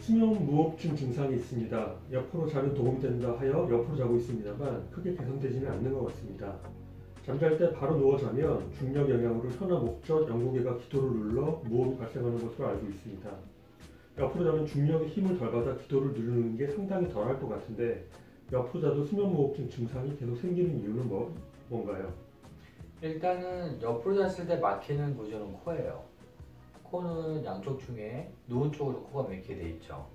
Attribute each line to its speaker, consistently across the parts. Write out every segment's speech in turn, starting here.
Speaker 1: 수면 무호흡증 증상이 있습니다. 옆으로 자면 도움이 된다 하여 옆으로 자고 있습니다만 크게 개선되지는 않는 것 같습니다. 잠잘 때 바로 누워 자면 중력 영향으로 혀나 목젖, 영구개가 기도를 눌러 무호흡이 발생하는 것으로 알고 있습니다. 옆으로 자면 중력의 힘을 덜 받아 기도를 누르는 게 상당히 덜할 것 같은데 옆으로 자도 수면무호흡증 증상이 계속 생기는 이유는 뭔가요?
Speaker 2: 일단은 옆으로 잤을 때 막히는 구조는 코예요. 코는 양쪽 중에 누운 쪽으로 코가 막히게 돼 있죠.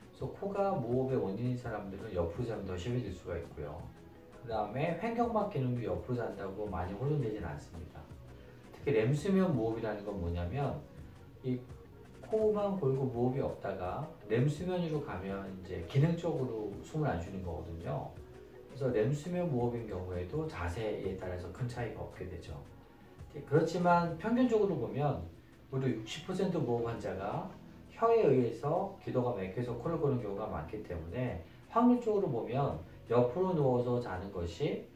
Speaker 2: 그래서 코가 무호흡의 원인인 사람들은 옆으로 자면 더 심해질 수가 있고요. 그 다음에 횡격막 기능도 옆으로 잔다고 많이 혼돈되진 않습니다. 특히 렘수면 무호흡이라는 건 뭐냐면 이 코만 골고 무호흡이 없다가 렘수면으로 가면 이제 기능적으로 숨을 안 쉬는 거거든요. 그래서 렘수면 무호흡인 경우에도 자세에 따라서 큰 차이가 없게 되죠. 그렇지만 평균적으로 보면 우리 60% 무호흡 환자가 혀에 의해서 기도가 막혀서 코를 고는 경우가 많기 때문에 확률적으로 보면 옆으로 누워서 자는 것이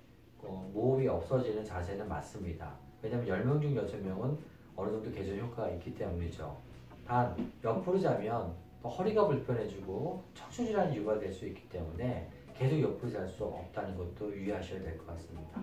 Speaker 2: 무호흡이 없어지는 자세는 맞습니다. 왜냐하면 10명 중 6명은 어느 정도 개선 효과가 있기 때문이죠. 단 옆으로 자면 또 허리가 불편해지고 척추질환이 유발될 수 있기 때문에 계속 옆으로 잘 수 없다는 것도 유의하셔야 될 것 같습니다.